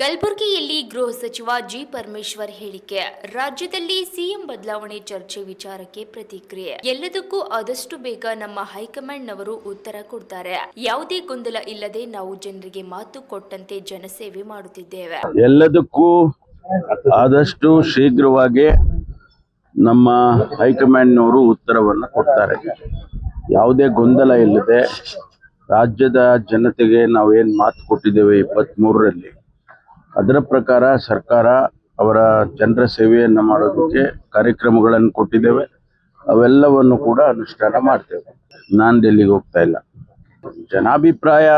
ಕಲಬುರಗಿಯಲ್ಲಿ ಗೃಹ ಸಚಿವ ಜಿ ಪರಮೇಶ್ವರ್ ಹೇಳಿಕೆ. ರಾಜ್ಯದಲ್ಲಿ ಸಿಎಂ ಬದಲಾವಣೆ ಚರ್ಚೆ ವಿಚಾರಕ್ಕೆ ಪ್ರತಿಕ್ರಿಯೆ. ಎಲ್ಲದಕ್ಕೂ ಆದಷ್ಟು ಬೇಗ ನಮ್ಮ ಹೈಕಮಾಂಡ್ನವರು ಉತ್ತರ ಕೊಡ್ತಾರೆ. ಯಾವುದೇ ಗೊಂದಲ ಇಲ್ಲದೆ ನಾವು ಜನರಿಗೆ ಮಾತು ಕೊಟ್ಟಂತೆ ಜನಸೇವೆ ಮಾಡುತ್ತಿದ್ದೇವೆ. ಎಲ್ಲದಕ್ಕೂ ಆದಷ್ಟು ಶೀಘ್ರವಾಗಿ ನಮ್ಮ ಹೈಕಮಾಂಡ್ನವರು ಉತ್ತರವನ್ನು ಕೊಡ್ತಾರೆ. ಯಾವುದೇ ಗೊಂದಲ ಇಲ್ಲದೆ ರಾಜ್ಯದ ಜನತೆಗೆ ನಾವೇನು ಮಾತು ಕೊಟ್ಟಿದ್ದೇವೆ 23ರಲ್ಲಿ, ಅದರ ಪ್ರಕಾರ ಸರ್ಕಾರ ಅವರ ಜನರ ಸೇವೆಯನ್ನು ಮಾಡೋದಕ್ಕೆ ಕಾರ್ಯಕ್ರಮಗಳನ್ನು ಕೊಟ್ಟಿದ್ದೇವೆ. ಅವೆಲ್ಲವನ್ನು ಕೂಡ ಅನುಷ್ಠಾನ ಮಾಡ್ತೇವೆ. ನಾನು ಡೆಲ್ಲಿಗೆ ಹೋಗ್ತಾ ಇಲ್ಲ. ಜನಾಭಿಪ್ರಾಯ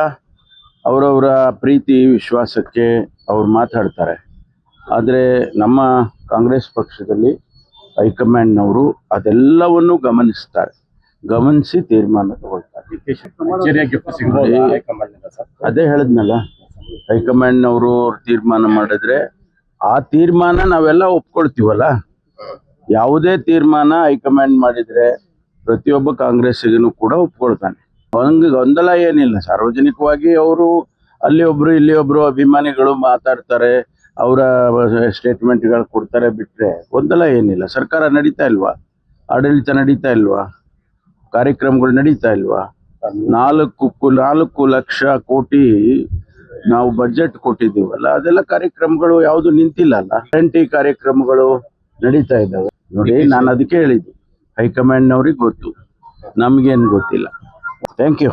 ಅವರವರ ಪ್ರೀತಿ ವಿಶ್ವಾಸಕ್ಕೆ ಅವ್ರು ಮಾತಾಡ್ತಾರೆ. ಆದರೆ ನಮ್ಮ ಕಾಂಗ್ರೆಸ್ ಪಕ್ಷದಲ್ಲಿ ಹೈಕಮಾಂಡ್ನವರು ಅದೆಲ್ಲವನ್ನು ಗಮನಿಸಿ ತೀರ್ಮಾನ ತಗೊಳ್ತಾರೆ. ಅದೇ ಹೇಳಿದ್ನಲ್ಲ, ಹೈಕಮಾಂಡ್ನವರು ತೀರ್ಮಾನ ಮಾಡಿದ್ರೆ ಆ ತೀರ್ಮಾನ ನಾವೆಲ್ಲ ಒಪ್ಕೊಳ್ತೀವಲ್ಲ. ಯಾವುದೇ ತೀರ್ಮಾನ ಹೈಕಮಾಂಡ್ ಮಾಡಿದ್ರೆ ಪ್ರತಿಯೊಬ್ಬ ಕಾಂಗ್ರೆಸ್ಸಿಗೂ ಕೂಡ ಒಪ್ಕೊಳ್ತಾನೆ. ಗೊಂದಲ ಏನಿಲ್ಲ. ಸಾರ್ವಜನಿಕವಾಗಿ ಅವರು ಅಲ್ಲಿ ಒಬ್ರು ಇಲ್ಲಿ ಒಬ್ರು ಅಭಿಮಾನಿಗಳು ಮಾತಾಡ್ತಾರೆ, ಅವರ ಸ್ಟೇಟ್ಮೆಂಟ್ಗಳು ಕೊಡ್ತಾರೆ. ಬಿಟ್ರೆ ಗೊಂದಲ ಏನಿಲ್ಲ. ಸರ್ಕಾರ ನಡೀತಾ ಇಲ್ವಾ? ಆಡಳಿತ ನಡೀತಾ ಇಲ್ವಾ? ಕಾರ್ಯಕ್ರಮಗಳು ನಡೀತಾ ಇಲ್ವಾ? 4 ಲಕ್ಷ ಕೋಟಿ ನಾವು ಬಜೆಟ್ ಕೊಟ್ಟಿದ್ದೀವಲ್ಲ, ಅದೆಲ್ಲ ಕಾರ್ಯಕ್ರಮಗಳು ಯಾವುದು ನಿಂತಿಲ್ಲ ಅಲ್ಲ. ಗ್ಯಾರಂಟಿ ಕಾರ್ಯಕ್ರಮಗಳು ನಡೀತಾ ಇದ್ದಾವೆ. ನೋಡಿ, ನಾನು ಅದಕ್ಕೆ ಹೇಳಿದ್ದು, ಹೈಕಮಾಂಡ್ನವ್ರಿಗೆ ಗೊತ್ತು, ನಮಗೇನು ಗೊತ್ತಿಲ್ಲ. Thank you.